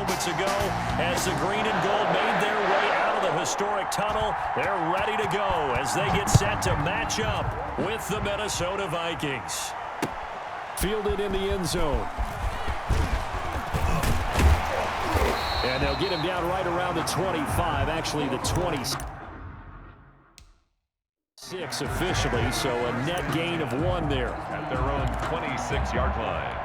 moments ago as the green and gold made their way out of the historic tunnel. They're ready to go as they get set to match up with the Minnesota Vikings. Fielded in the end zone. And they'll get him down right around the 25, actually the 26 officially, so a net gain of 1 there. At their own 26-yard line.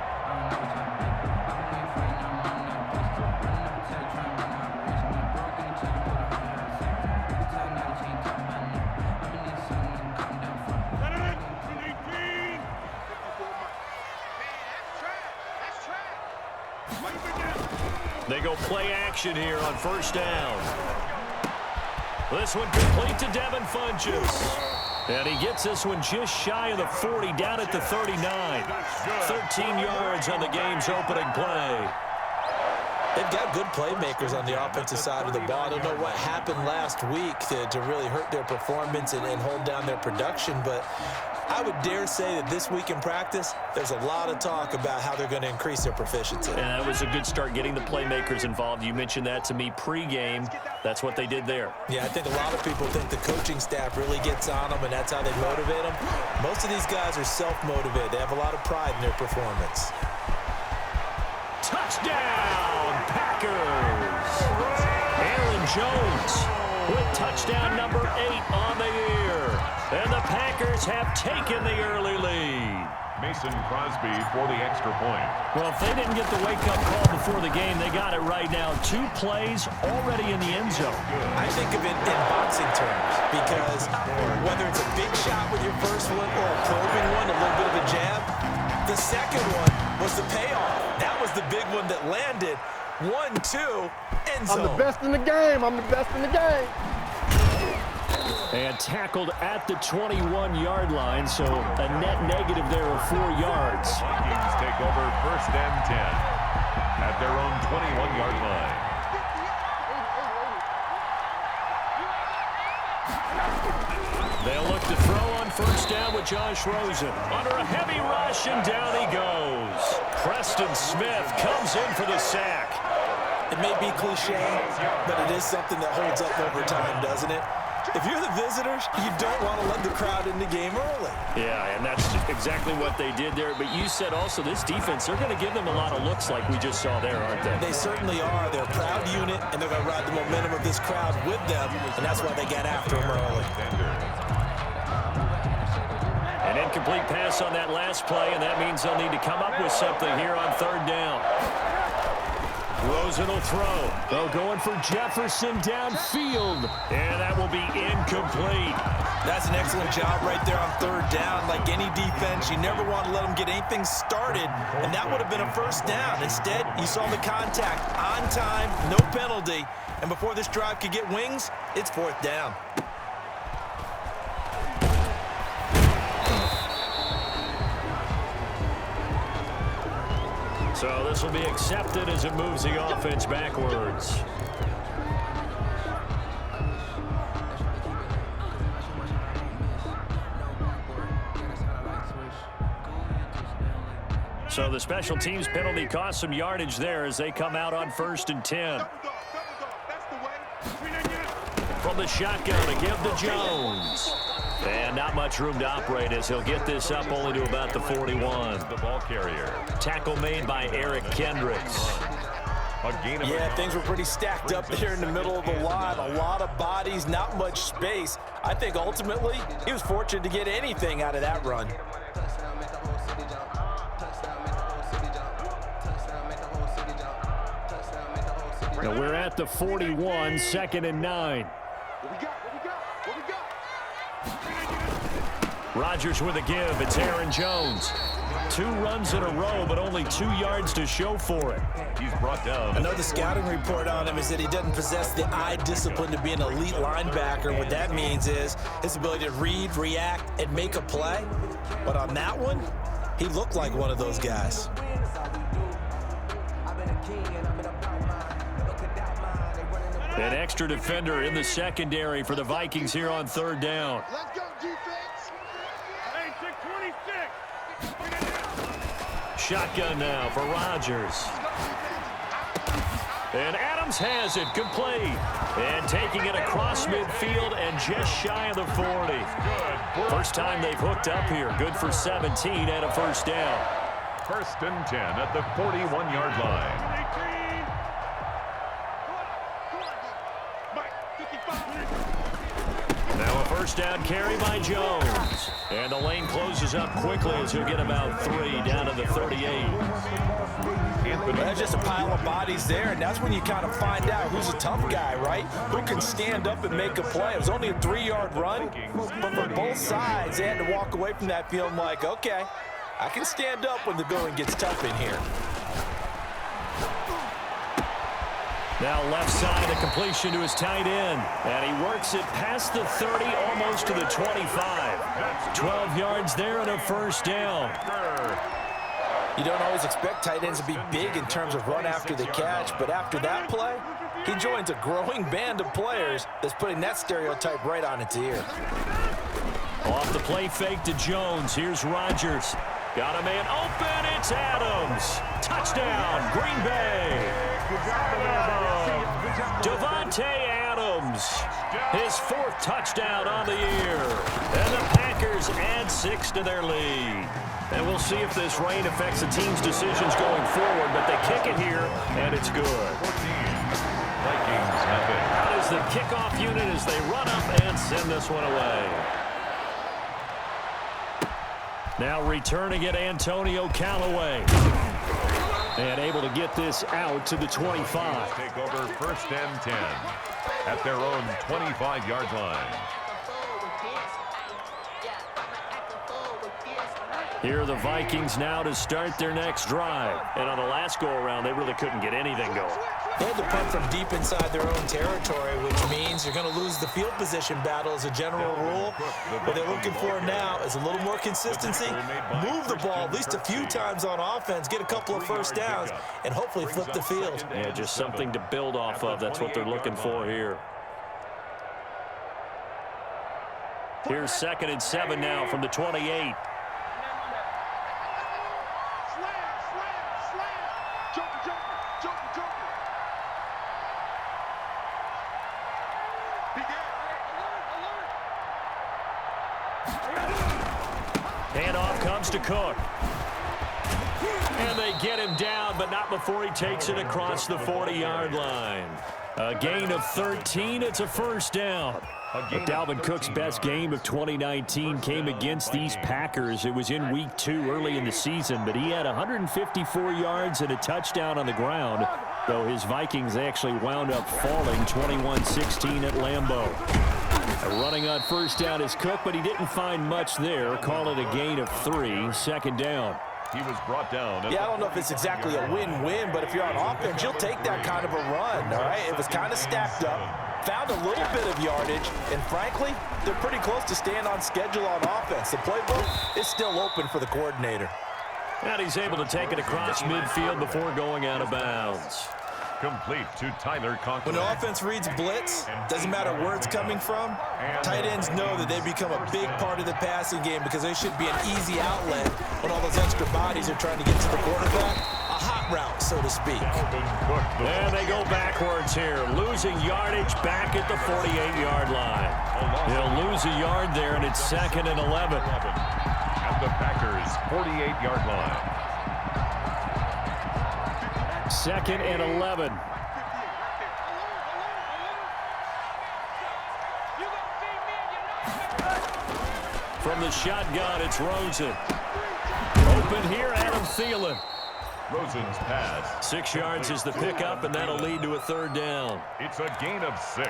They go play action here on first down. This one complete to Devin Funchess. And he gets this one just shy of the 40, down at the 39. 13 yards on the game's opening play. They've got good playmakers on the offensive side of the ball. I don't know what happened last week to really hurt their performance and hold down their production, but I would dare say that this week in practice, there's a lot of talk about how they're going to increase their proficiency. And that was a good start getting the playmakers involved. You mentioned that to me pregame. That's what they did there. Yeah, I think a lot of people think the coaching staff really gets on them, and that's how they motivate them. Most of these guys are self-motivated. They have a lot of pride in their performance. Touchdown, Packers! Aaron Jones with touchdown number 8 on the year. And the Packers have taken the early lead. Mason Crosby for the extra point. Well, if they didn't get the wake-up call before the game, they got it right now. 2 plays already in the end zone. I think of it in boxing terms because whether it's a big shot with your first one or a probing one, a little bit of a jab, the second one was the payoff. That was the big one that landed. 1-2, end zone. I'm the best in the game. I'm the best in the game. And tackled at the 21-yard line, so a net negative there of 4 yards. Vikings take over first and 10 at their own 21-yard line. They'll look to throw on first down with Josh Rosen. Under a heavy rush, and down he goes. Preston Smith comes in for the sack. It may be cliche, but it is something that holds up over time, doesn't it? If you're the visitors, you don't want to let the crowd in the game early. Yeah, and that's exactly what they did there. But you said also this defense, they're going to give them a lot of looks like we just saw there, aren't they? They certainly are. They're a proud unit, and they're going to ride the momentum of this crowd with them, and that's why they get after them early. An incomplete pass on that last play, and that means they'll need to come up with something here on third down. Rosen will throw. They're going for Jefferson downfield. And that will be incomplete. That's an excellent job right there on third down. Like any defense, you never want to let them get anything started, and that would have been a first down. Instead, you saw the contact on time, no penalty, and before this drive could get wings, it's fourth down. So this will be accepted as it moves the offense backwards. So the special teams penalty cost some yardage there as they come out on first and 10. From the shotgun to give to Jones. And not much room to operate as he'll get this up only to about the 41. The ball carrier. Tackle made by Eric Kendricks. Yeah, things were pretty stacked up there in the middle of the line. A lot of bodies, not much space. I think ultimately he was fortunate to get anything out of that run. Now we're at the 41, 2nd and 9. Rodgers with a give. It's Aaron Jones. 2 runs in a row, but only 2 yards to show for it. He's brought down. I know the scouting report on him is that he doesn't possess the eye discipline to be an elite linebacker. What that means is his ability to read, react, and make a play. But on that one, he looked like one of those guys. An extra defender in the secondary for the Vikings here on third down. Let's go, defense. Hey, 626. Shotgun now for Rodgers. And Adams has it complete. And taking it across midfield and just shy of the 40. First time they've hooked up here. Good for 17 and a first down. 1st and 10 at the 41-yard line. Now a first down carry by Jones. And the lane closes up quickly as he'll get about 3 down to the 38. There's just a pile of bodies there, and that's when you kind of find out who's a tough guy, right? Who can stand up and make a play. It was only a 3-yard run, but from both sides, they had to walk away from that feeling like, okay, I can stand up when the going gets tough in here. Now left side, a completion to his tight end. And he works it past the 30, almost to the 25. 12 yards there and a first down. You don't always expect tight ends to be big in terms of run after the catch, but after that play, he joins a growing band of players that's putting that stereotype right on its ear. Off the play fake to Jones. Here's Rodgers. Got a man open. It's Adams. Touchdown, Green Bay. Devontae Adams. His 4th touchdown on the year. And the Packers add 6 to their lead. And we'll see if this rain affects the team's decisions going forward, but they kick it here, and it's good. Vikings have it. Out is the kickoff unit as they run up and send this one away. Now returning it, Antonio Callaway. And able to get this out to the 25. Take over 1st and 10 at their own 25-yard line. Here are the Vikings now to start their next drive. And on the last go-around, they really couldn't get anything going. They had to punt from deep inside their own territory, which means you're going to lose the field position battle as a general rule. What they're looking for now is a little more consistency, move the ball at least a few times on offense, get a couple of first downs, and hopefully flip the field. Yeah, just something to build off of. That's what they're looking for here. Here's 2nd and 7 now from the 28. Handoff comes to Cook. And they get him down, but not before he takes it across the 40-yard line. A gain of 13. It's a first down. But Dalvin Cook's best game of 2019 came against these Packers. It was in week 2 early in the season, but he had 154 yards and a touchdown on the ground, though his Vikings actually wound up falling 21-16 at Lambeau. Running on first down is Cook, but he didn't find much there. Call it a gain of 3, 2nd down. He was brought down. Yeah, I don't know if it's exactly a win-win, but if you're on offense, you'll take that kind of a run, all right? It was kind of stacked up, found a little bit of yardage, and frankly, they're pretty close to staying on schedule on offense. The playbook is still open for the coordinator. And he's able to take it across midfield before going out of bounds. Complete to Tyler Conklin. When the offense reads blitz, doesn't matter where it's coming from, tight ends know that they become a big part of the passing game because they should be an easy outlet when all those extra bodies are trying to get to the quarterback. A hot route, so to speak. And they go backwards here, losing yardage back at the 48-yard line. He'll lose a yard there, and it's 2nd and 11. At the Packers' 48-yard line. 2nd and 11. From the shotgun, it's Rosen. Open here, Adam Thielen. Rosen's pass. 6 yards is the pickup, and that'll lead to a 3rd down. It's a gain of 6.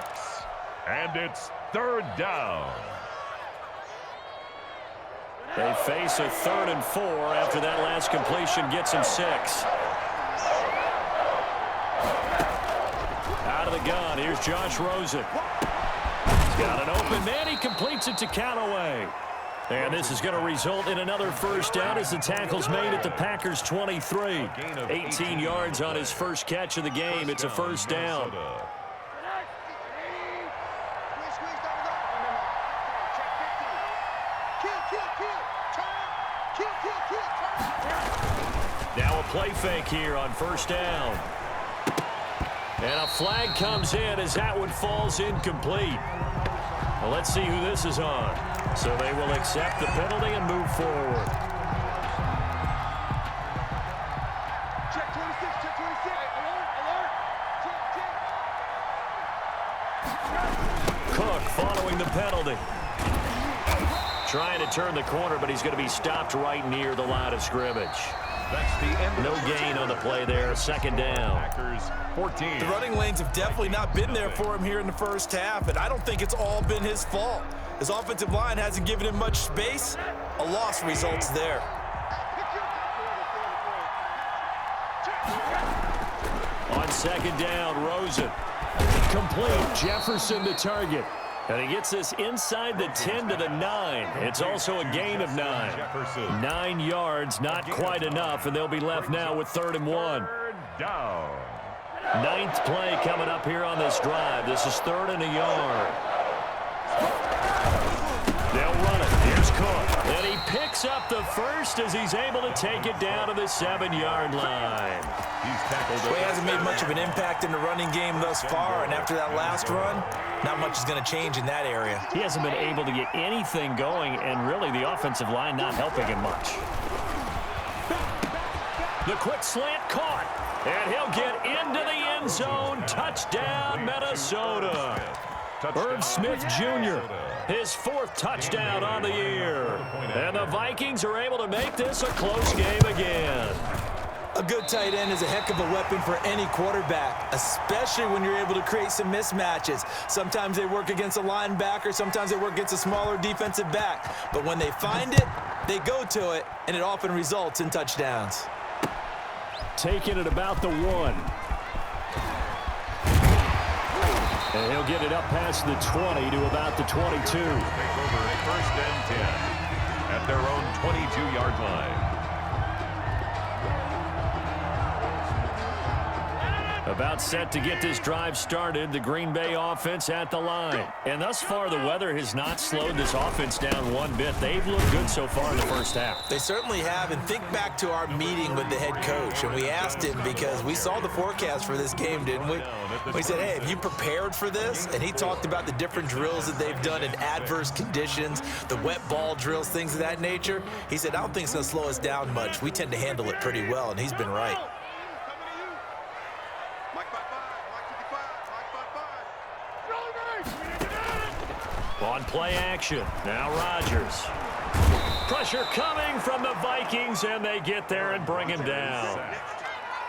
And it's 3rd down. They face a 3rd and 4 after that last completion gets him 6. Out of the gun, here's Josh Rosen. He's got an open man, he completes it to Callaway. And this is going to result in another first down as the tackle's made at the Packers' 23. 18 yards on his first catch of the game. It's a first down. Now a play fake here on first down. And a flag comes in as that one falls incomplete. Well, let's see who this is on. So they will accept the penalty and move forward. Check 26, check 26. Alert, alert. Check. Cook following the penalty. Trying to turn the corner, but he's going to be stopped right near the line of scrimmage. That's the end. No gain on the play there. Second down. Packers 14. The running lanes have definitely not been there for him here in the first half, and I don't think it's all been his fault. His offensive line hasn't given him much space. A loss results there. On second down, Rosen. Complete. Jefferson to target. And he gets this inside the 10 to the 9. It's also a gain of 9. 9 yards, not quite enough, and they'll be left now with 3rd and 1. Third down. 9th play coming up here on this drive. This is 3rd and a yard. They'll run it. Here's Cook. And he picks up the first as he's able to take it down to the 7-yard line. He's tackled. Well, he hasn't made much of an impact in the running game thus far, and after that last run, not much is going to change in that area. He hasn't been able to get anything going, and really the offensive line not helping him much. The quick slant caught, and he'll get into the end zone. Touchdown, Minnesota. Irv Smith Jr., his 4th touchdown on the year. And the Vikings are able to make this a close game again. A good tight end is a heck of a weapon for any quarterback, especially when you're able to create some mismatches. Sometimes they work against a linebacker, sometimes they work against a smaller defensive back. But when they find it, they go to it, and it often results in touchdowns. Taking it about the 1. And he'll get it up past the 20 to about the 22. Take over 1st and 10 at their own 22-yard line. About set to get this drive started, the Green Bay offense at the line. And thus far, the weather has not slowed this offense down one bit. They've looked good so far in the first half. They certainly have, and think back to our meeting with the head coach, and we asked him because we saw the forecast for this game, didn't we? We said, hey, have you prepared for this? And he talked about the different drills that they've done in adverse conditions, the wet ball drills, things of that nature. He said, I don't think it's going to slow us down much. We tend to handle it pretty well, and he's been right. On play action, now Rodgers. Pressure coming from the Vikings, and they get there and bring him down.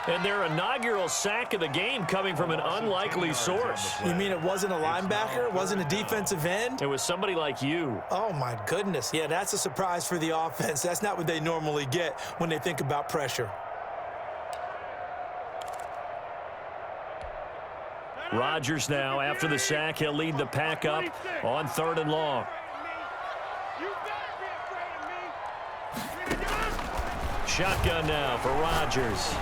And their inaugural sack of the game coming from an unlikely source. You mean it wasn't a linebacker? It wasn't a defensive end? It was somebody like you. Oh, my goodness. Yeah, that's a surprise for the offense. That's not what they normally get when they think about pressure. Rodgers now, after the sack, he'll lead the pack up on 3rd and long. Shotgun now for Rodgers.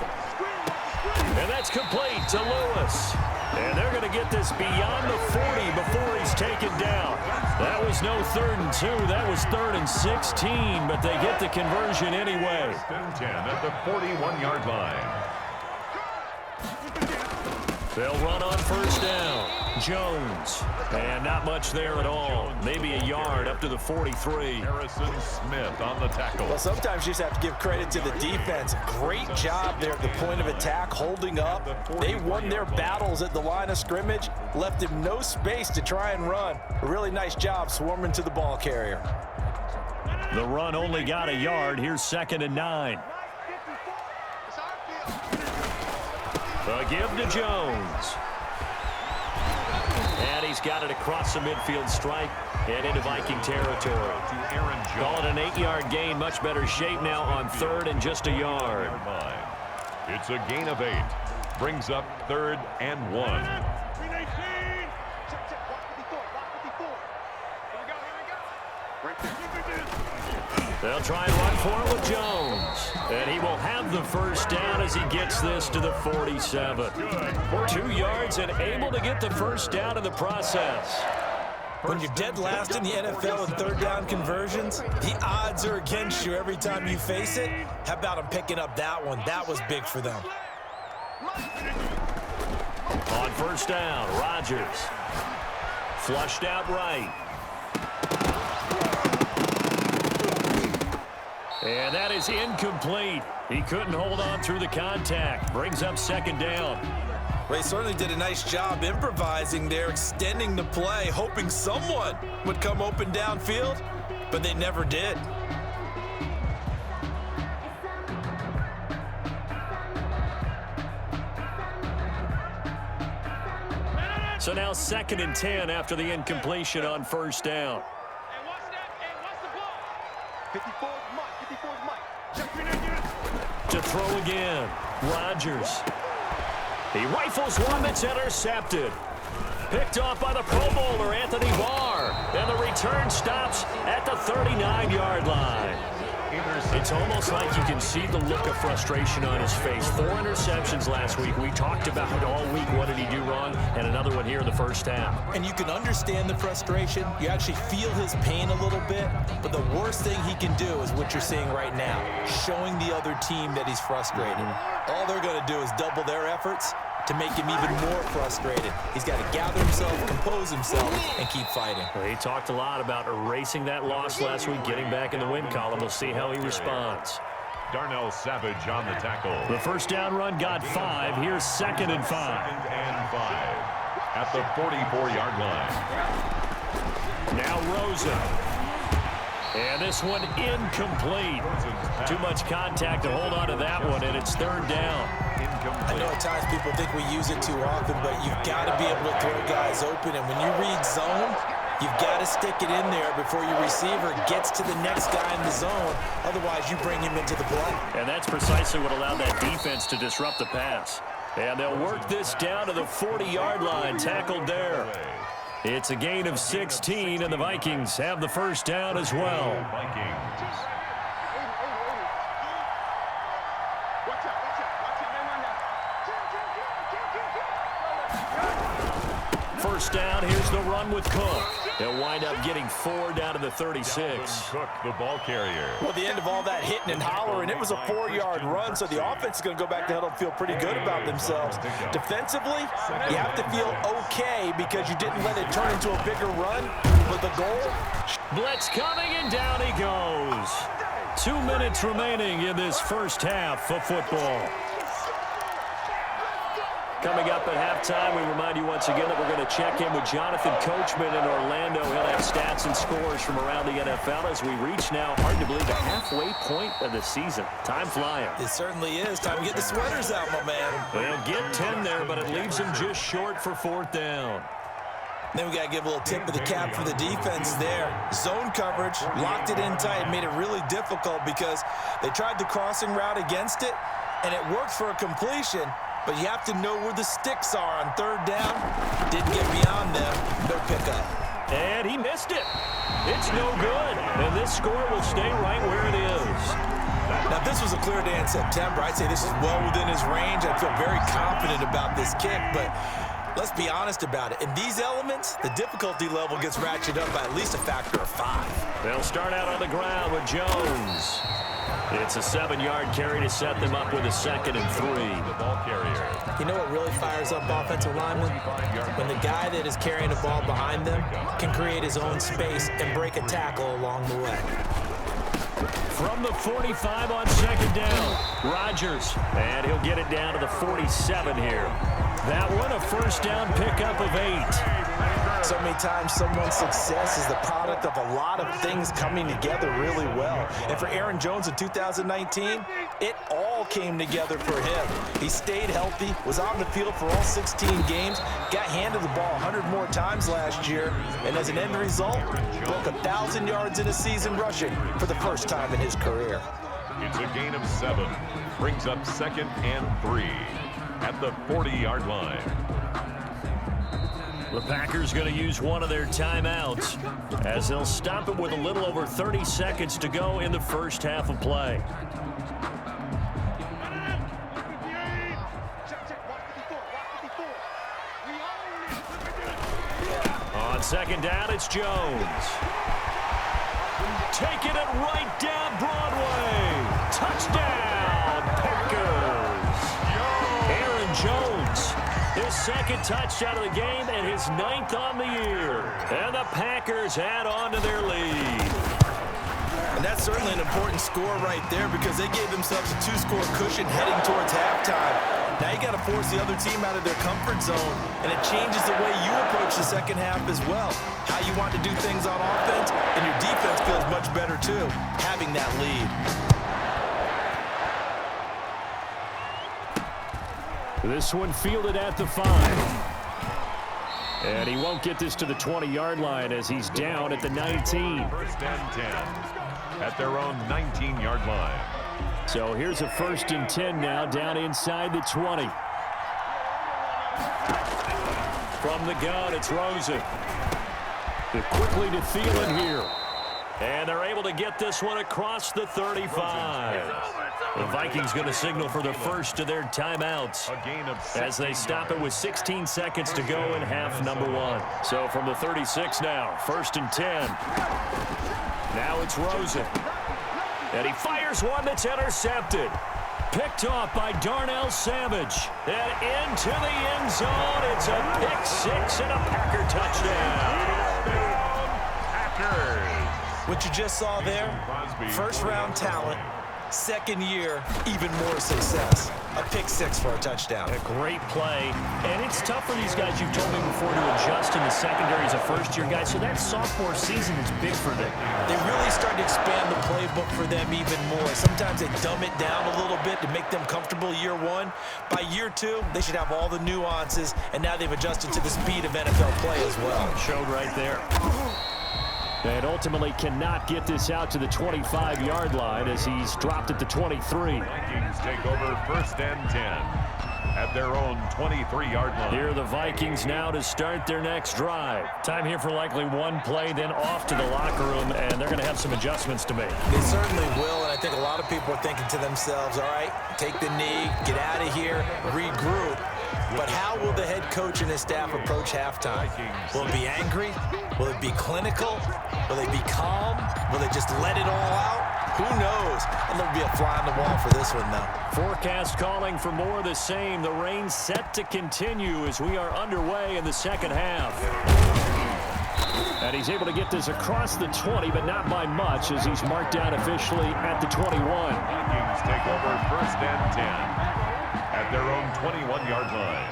And that's complete to Lewis. And they're going to get this beyond the 40 before he's taken down. That was no 3rd and 2. That was 3rd and 16, but they get the conversion anyway. 1st and 10 at the 41-yard line. They'll run on 1st down. Jones. And not much there at all. Maybe a yard up to the 43. Harrison Smith on the tackle. Well, sometimes you just have to give credit to the defense. Great job there at the point of attack, holding up. They won their battles at the line of scrimmage, left him no space to try and run. A really nice job swarming to the ball carrier. The run only got a yard. Here's 2nd and 9. A give to Jones. And he's got it across the midfield stripe and into Viking territory. Call it an 8-yard gain. Much better shape now on 3rd and just a yard. It's a gain of 8. Brings up 3rd and 1. They'll try and run for it with Jones. And he will have the 1st down as he gets this to the 47. 2 yards and able to get the 1st down in the process. When you're dead last in the NFL in 3rd down conversions, the odds are against you every time you face it. How about them picking up that one? That was big for them. On first down, Rodgers. Flushed out right. And that is incomplete. He couldn't hold on through the contact. Brings up second down. Ray certainly did a nice job improvising there, extending the play, hoping someone would come open downfield, but they never did. So now 2nd and 10 after the incompletion on first down. Hey, watch that. Hey, watch the ball. 54's Mike. 54's Mike. To throw again, Rodgers. He rifles one that's intercepted. Picked off by the Pro Bowler, Anthony Barr. And the return stops at the 39-yard line. It's almost like you can see the look of frustration on his face. 4 interceptions last week. We talked about it all week. What did he do wrong? And another one here in the first half. And you can understand the frustration. You actually feel his pain a little bit. But the worst thing he can do is what you're seeing right now, showing the other team that he's frustrated. All they're going to do is double their efforts to make him even more frustrated. He's got to gather himself, compose himself, and keep fighting. Well, he talked a lot about erasing that loss last week, getting back in the win column. We'll see how he responds. Darnell Savage on the tackle. The first down run got 5. Here's 2nd and 5. 2nd and 5 at the 44-yard line. Now Rosen. And this one incomplete. Too much contact to hold on to that one, and it's 3rd down. I know at times people think we use it too often, but you've got to be able to throw guys open. And when you read zone, you've got to stick it in there before your receiver gets to the next guy in the zone. Otherwise, you bring him into the play. And that's precisely what allowed that defense to disrupt the pass. And they'll work this down to the 40-yard line, tackled there. It's a gain of 16, and the Vikings have the first down as well. Vikings. First down, here's the run with Cook. They'll wind up getting 4 down to the 36. Cook, the ball carrier. Well, the end of all that hitting and hollering, it was a 4-yard run, so the offense is going to go back to huddle and feel pretty good about themselves. Defensively, you have to feel okay because you didn't let it turn into a bigger run, but the goal. Blitz coming, and down he goes. 2 minutes remaining in this first half of football. Coming up at halftime, we remind you once again that we're going to check in with Jonathan Coachman in Orlando. He'll have stats and scores from around the NFL as we reach now, hard to believe, the halfway point of the season. Time flying. It certainly is. Time to get the sweaters out, my man. They'll get 10 there, but it leaves them just short for 4th down. Then we got to give a little tip of the cap for the defense there. Zone coverage, locked it in tight, made it really difficult because they tried the crossing route against it, and it worked for a completion. But you have to know where the sticks are on 3rd down. Didn't get beyond them. No pickup. And he missed it. It's no good. And this score will stay right where it is. Now, if this was a clear day in September, I'd say this is well within his range. I'd feel very confident about this kick. But let's be honest about it. In these elements, the difficulty level gets ratcheted up by at least a factor of 5. They'll start out on the ground with Jones. It's a 7-yard carry to set them up with a 2nd and 3. The ball carrier. You know what really fires up offensive linemen? When the guy that is carrying the ball behind them can create his own space and break a tackle along the way. From the 45 on 2nd down, Rodgers. And he'll get it down to the 47 here. That one a first down pickup of 8. So many times someone's success is the product of a lot of things coming together really well. And for Aaron Jones in 2019, it all came together for him. He stayed healthy, was on the field for all 16 games, got handed the ball 100 more times last year, and as an end result, broke 1,000 yards in a season rushing for the first time in his career. It's a gain of 7. Brings up 2nd and 3 at the 40-yard line. The Packers going to use one of their timeouts as they'll stop it with a little over 30 seconds to go in the first half of play. On 2nd down, it's Jones. Taking it right down Broadway. Touchdown, Packers. Aaron Jones. His his second touchdown of the game and his 9th on the year. And the Packers add on to their lead. And that's certainly an important score right there because they gave themselves a 2-score cushion heading towards halftime. Now you got to force the other team out of their comfort zone, and it changes the way you approach the second half as well. How you want to do things on offense, and your defense feels much better too, having that lead. This one fielded at the 5. And he won't get this to the 20-yard line as he's down at the 19. First and 10 at their own 19-yard line. So here's a 1st and 10 now down inside the 20. From the gun, it's Rosen. Quickly to Thielen here. And they're able to get this one across the 35. The Vikings going to signal for the first of their timeouts as they stop it with 16 seconds to go in half number 1. So from the 36 now, 1st and 10. Now it's Rosen. And he fires one that's intercepted. Picked off by Darnell Savage. And into the end zone. It's a pick 6 and a Packer touchdown. What you just saw there, first-round talent, second year, even more success. A pick 6 for a touchdown. A great play. And it's tough for these guys, you've told me before, to adjust in the secondary as a first-year guy. So that sophomore season is big for them. They really start to expand the playbook for them even more. Sometimes they dumb it down a little bit to make them comfortable year 1. By year 2, they should have all the nuances, and now they've adjusted to the speed of NFL play as well. Showed right there. And ultimately cannot get this out to the 25-yard line as he's dropped at the 23. Vikings take over 1st and 10 at their own 23-yard line. Here are the Vikings now to start their next drive. Time here for likely one play, then off to the locker room, and they're going to have some adjustments to make. They certainly will, and I think a lot of people are thinking to themselves, all right, take the knee, get out of here, regroup. But how will the head coach and his staff approach halftime? Will it be angry? Will it be clinical? Will they be calm? Will they just let it all out? Who knows? And there'll be a fly on the wall for this one, though. Forecast calling for more of the same. The rain set to continue as we are underway in the second half. And he's able to get this across the 20, but not by much as he's marked down officially at the 21. Vikings take over 1st and 10 at their own 21-yard line.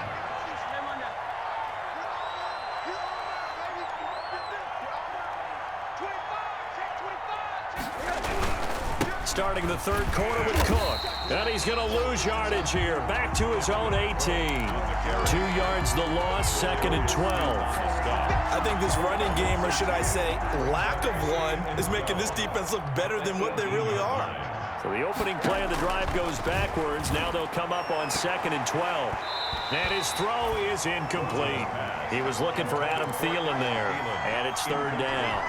Starting the third quarter with Cook. And he's going to lose yardage here. Back to his own 18. 2 yards the loss, 2nd and 12. I think this running game, or should I say lack of one, is making this defense look better than what they really are. So the opening play of the drive goes backwards. Now they'll come up on 2nd and 12. And his throw is incomplete. He was looking for Adam Thielen there. And it's 3rd down.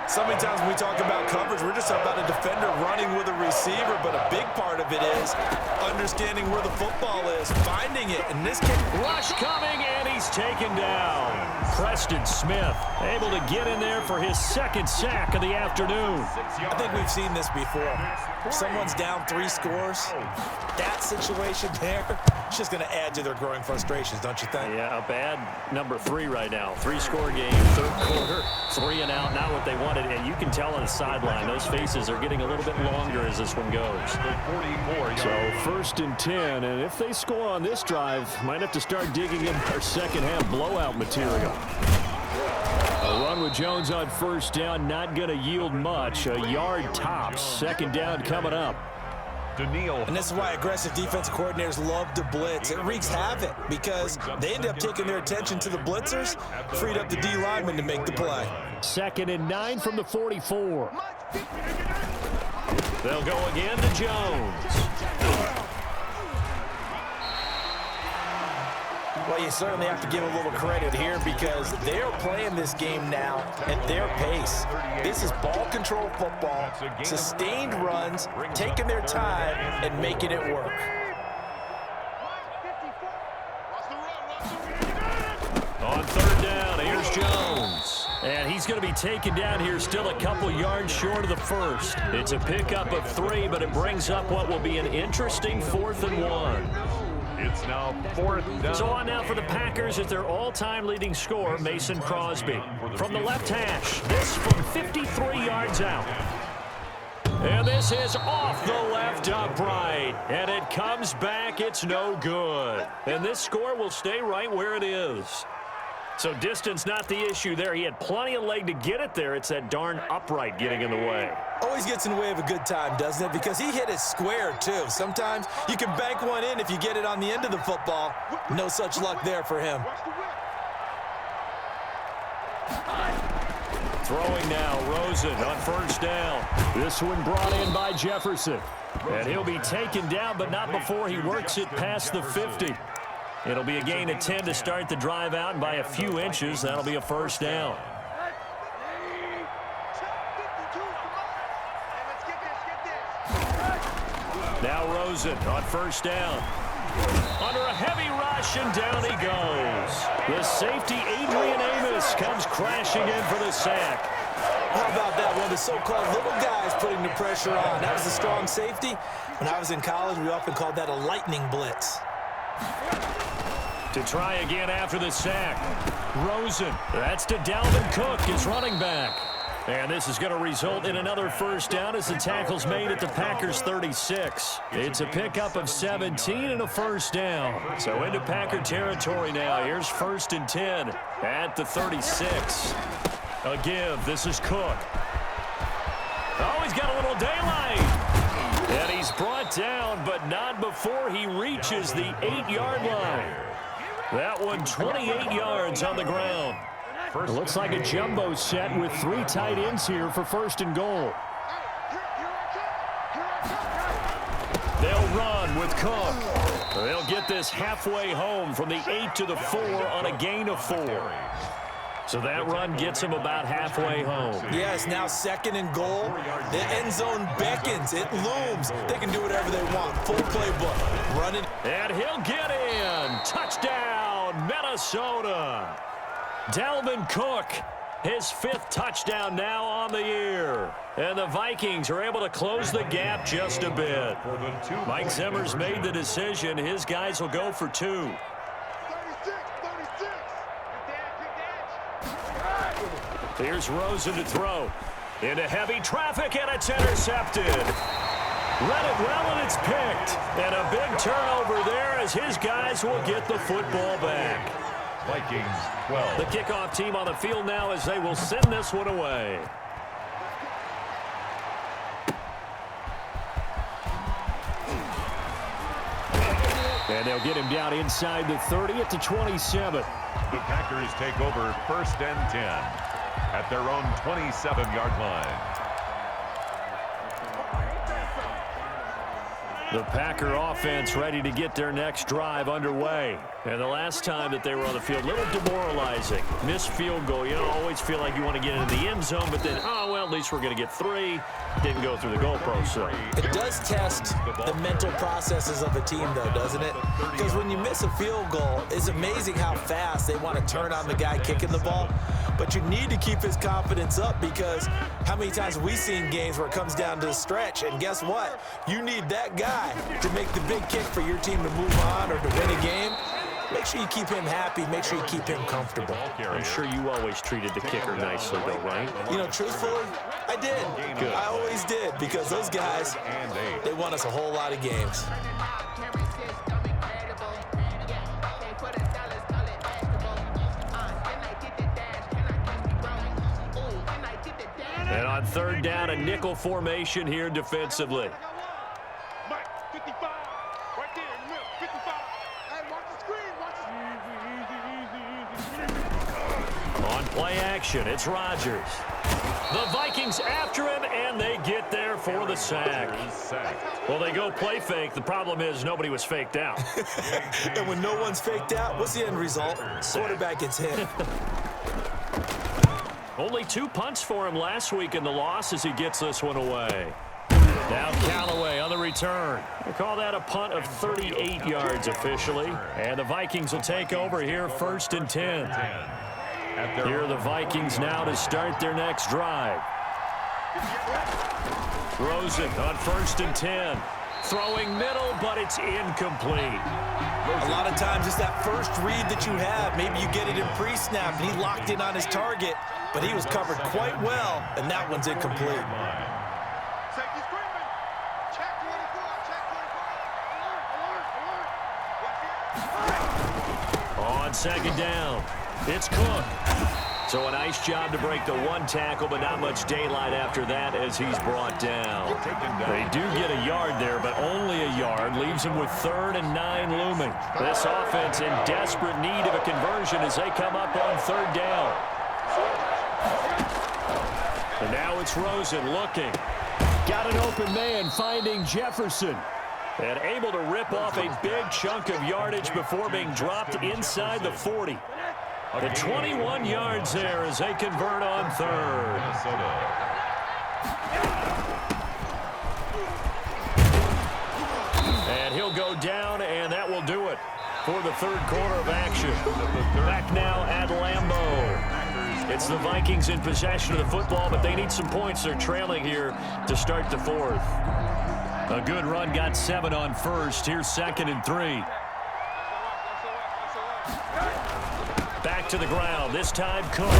So many times when we talk about coverage, we're just about a defender running with a receiver, but a big part of it is understanding where the football is, finding it. In this case, rush coming, and he's taken down. Preston Smith able to get in there for his 2nd sack of the afternoon. I think we've seen this before. Someone's down 3 scores. That situation there, it's just going to add to their growing frustrations, don't you think? Yeah, a bad number 3 right now. 3-score game, 3rd quarter, 3 and out, not what they wanted. And you can tell on the sideline, those faces are getting a little bit longer as this one goes. So 1st and 10, and if they score on this drive, might have to start digging in their second half blowout material. A run with Jones on 1st down, not going to yield much. A yard tops. 2nd down coming up. And this is why aggressive defensive coordinators love to blitz. It wreaks havoc because they end up taking their attention to the blitzers, freed up the D lineman to make the play. 2nd and 9 from the 44. They'll go again to Jones. Well, you certainly have to give a little credit here because they're playing this game now at their pace. This is ball control football, sustained runs, taking their time and making it work. On 3rd down, here's Jones. And he's going to be taken down here still a couple yards short of the 1st. It's a pickup of 3, but it brings up what will be an interesting 4th and 1. It's now 4th down. So on now for the Packers is their all-time leading scorer, Mason Crosby. From the left hash, this from 53 yards out. And this is off the left upright. And it comes back. It's no good. And this score will stay right where it is. So distance not the issue there. He had plenty of leg to get it there. It's that darn upright getting in the way. Always gets in the way of a good time, doesn't it? Because he hit it square, too. Sometimes you can bank one in if you get it on the end of the football. No such luck there for him. Throwing now, Rosen on first down. This one brought in by Jefferson. And he'll be taken down, but not before he works it past the 50. It'll be a gain of 10 to start the drive out, and by a few inches, that'll be a first down. Now Rosen on first down. Under a heavy rush, and down he goes. The safety, Adrian Amos, comes crashing in for the sack. How about that? One of the so-called little guys putting the pressure on. That was a strong safety. When I was in college, we often called that a lightning blitz. To try again after the sack. Rosen. That's to Dalvin Cook, his running back. And this is going to result in another first down as the tackle's made at the Packers' 36. It's a pickup of 17 and a first down. So into Packer territory now. Here's 1st and 10 at the 36. A give. This is Cook. Oh, he's got a little daylight. And he's brought down, but not before he reaches the 8-yard line. That one 28 yards on the ground. It looks like a jumbo set with 3 tight ends here for 1st and goal. They'll run with Cook. They'll get this halfway home from the 8 to the 4 on a gain of 4. So that run gets him about halfway home. Yeah, it's now 2nd and goal. The end zone beckons. It looms. They can do whatever they want. Full playbook. Running. And he'll get in. Touchdown, Minnesota. Dalvin Cook, his 5th touchdown now on the year. And the Vikings are able to close the gap just a bit. Mike Zimmer's made the decision. His guys will go for 2. Here's Rosen to throw. Into heavy traffic, and it's intercepted. Read it well, and it's picked. And a big turnover there as his guys will get the football back. Vikings 12. The kickoff team on the field now as they will send this one away. And they'll get him down inside the 30 at the 27. The Packers take over 1st and 10 at their own 27-yard line. The Packer offense ready to get their next drive underway. And the last time that they were on the field, a little demoralizing. Missed field goal. You don't always feel like you want to get into the end zone, but then, oh, well, at least we're going to get 3. Didn't go through the goalpost. So it does test the mental processes of a team, though, doesn't it? Because when you miss a field goal, it's amazing how fast they want to turn on the guy kicking the ball. But you need to keep his confidence up, because how many times have we seen games where it comes down to the stretch, and guess what? You need that guy to make the big kick for your team to move on or to win a game. Make sure you keep him happy. Make sure you keep him comfortable. I'm sure you always treated the kicker nicely, though, right? You know, truthfully, I did. Good. I always did, because those guys, they won us a whole lot of games. And on 3rd down, a nickel formation here defensively. Mike, 55. Right there in the middle, 55. Hey, watch the screen. Watch the On play action, it's Rodgers. The Vikings after him, and they get there for the sack. Well, they go play fake. The problem is nobody was faked out. And when no one's faked out, what's the end result? Quarterback gets hit. Only 2 punts for him last week in the loss as he gets this one away. Now Callaway on the return. We'll call that a punt of 38 yards officially. And the Vikings will take over here 1st and 10. Here are the Vikings now to start their next drive. Rosen on 1st and 10. Throwing middle, but it's incomplete. A lot of times it's that first read that you have. Maybe you get it in pre-snap, and he locked in on his target, but he was covered quite well, and that one's incomplete. Safety screaming. Check 24. Check 24. Alert. On second down, it's Cook. So a nice job to break the one tackle, but not much daylight after that as he's brought down. They do get a yard there, but only a yard. Leaves them with 3rd and 9 looming. This offense in desperate need of a conversion as they come up on 3rd down. And now it's Rosen looking. Got an open man finding Jefferson. And able to rip off a big chunk of yardage before being dropped inside the 40. The 21 yards there as they convert on 3rd. And he'll go down, and that will do it for the 3rd quarter of action. Back now at Lambeau. It's the Vikings in possession of the football, but they need some points. They're trailing here to start the 4th. A good run got 7 on 1st. Here's 2nd and 3. Back to the ground, this time Cook.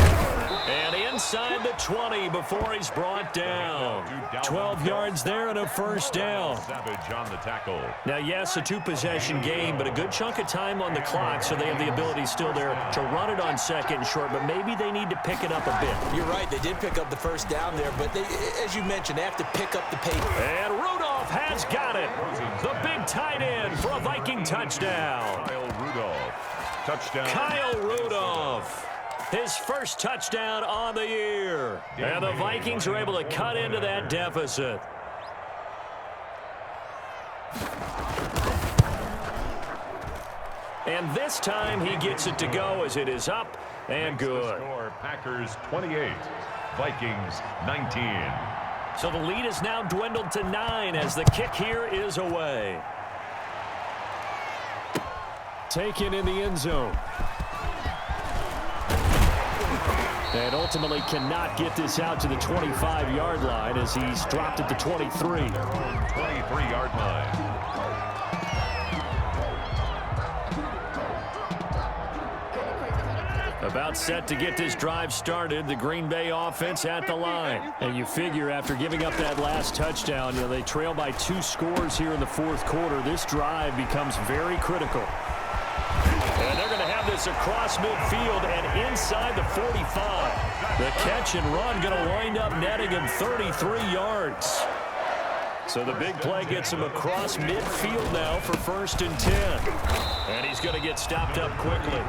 And inside the 20 before he's brought down. 12 yards there and a 1st down. Savage on the tackle. Now, yes, a 2-possession game, but a good chunk of time on the clock, so they have the ability still there to run it on 2nd and short, but maybe they need to pick it up a bit. You're right, they did pick up the 1st down there, but they, as you mentioned, they have to pick up the pace. And Rudolph has got it. The big tight end for a Viking touchdown. Kyle Rudolph. Touchdown. Kyle Rudolph. His first touchdown on the year. And the Vikings are able to cut into that deficit. And this time he gets it to go as it is up and good. Score, Packers 28, Vikings 19. So the lead is now dwindled to 9 as the kick here is away. Taken in the end zone. And ultimately cannot get this out to the 25-yard line as he's dropped at the 23. 23-yard line. About set to get this drive started, the Green Bay offense at the line. And you figure after giving up that last touchdown, they trail by 2 scores here in the 4th quarter. This drive becomes very critical. And they're going to have this across midfield and inside the 45. The catch and run going to wind up netting him 33 yards. So the big play gets him across midfield now for 1st and 10. And he's going to get stopped up quickly.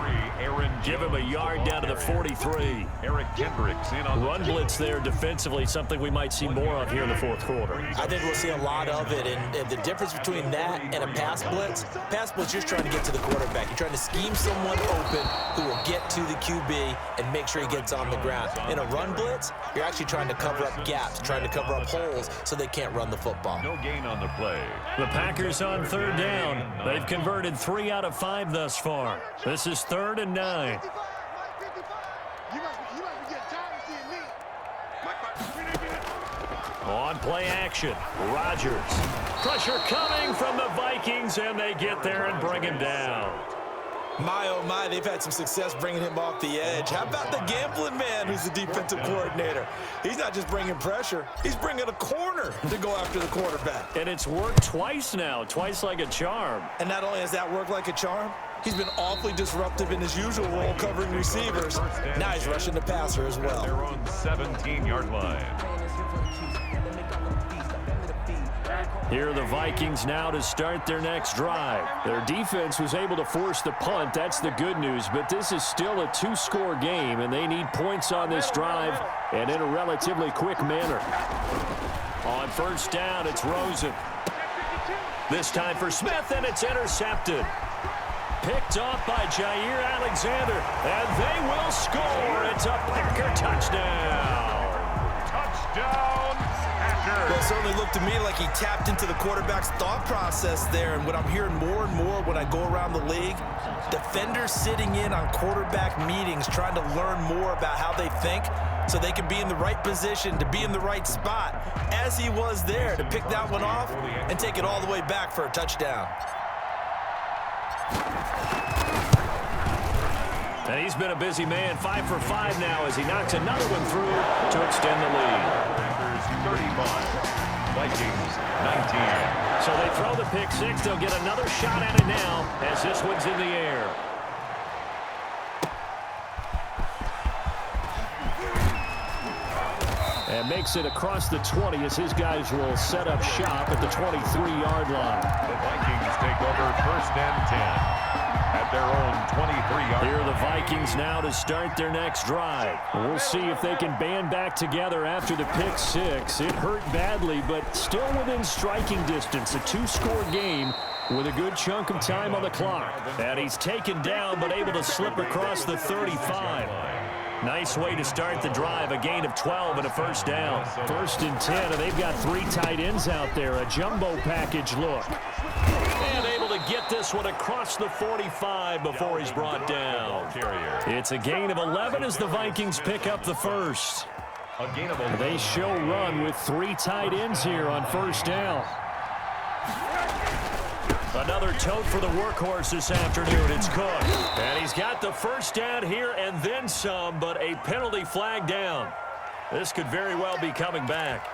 Give him a yard down to the 43. Eric Kendricks in on Run blitz there defensively, something we might see more of here in the 4th quarter. I think we'll see a lot of it, and the difference between that and a pass blitz, you're just trying to get to the quarterback. You're trying to scheme someone open who will get to the QB and make sure he gets on the ground. In a run blitz, you're actually trying to cover up gaps, trying to cover up holes so they can't run the football. no gain on the play. The Packers on 3rd down. They've converted 3 out of 5 thus far. This is 3rd and 9. 55, Mike, 55. You must be getting tired of seeing me. On play action, Rodgers. Pressure coming from the Vikings, and they get there and bring him down. My, oh my, they've had some success bringing him off the edge. How about the gambling man who's the defensive coordinator? He's not just bringing pressure, he's bringing a corner to go after the quarterback. And it's worked twice now, twice like a charm. And not only has that worked like a charm, he's been awfully disruptive in his usual role covering receivers. Now he's rushing the passer as well. Their own 17-yard line. Here are the Vikings now to start their next drive. Their defense was able to force the punt. That's the good news. But this is still a 2-score game, and they need points on this drive and in a relatively quick manner. On 1st down, it's Rosen. This time for Smith, and it's intercepted. Picked off by Jair Alexander, and they will score. It's a Packer touchdown. Touchdown, Packers. Well, it certainly looked to me like he tapped into the quarterback's thought process there. And what I'm hearing more and more when I go around the league, defenders sitting in on quarterback meetings trying to learn more about how they think. so they can be in the right position, to be in the right spot, as he was there, to pick that one off and take it all the way back for a touchdown. And he's been a busy man, 5 for 5 now as he knocks another one through to extend the lead. Packers 35, Vikings 19. So they throw the pick six. They'll get another shot at it now as this one's in the air. And makes it across the 20 as his guys will set up shop at the 23-yard line. The Vikings take over 1st and 10 at their own 23-yard line. Here are the Vikings now to start their next drive. We'll see if they can band back together after the pick six. It hurt badly, but still within striking distance. A two-score game with a good chunk of time on the clock. And he's taken down but able to slip across the 35. Nice way to start the drive, a gain of 12 and a first down. 1st and 10, and they've got 3 tight ends out there, a jumbo package look. And able to get this one across the 45 before he's brought down. It's a gain of 11 as the Vikings pick up the first. They show run with 3 tight ends here on 1st down. Another tote for the workhorse this afternoon. It's Cook. And he's got the first down here and then some, but a penalty flag down. This could very well be coming back.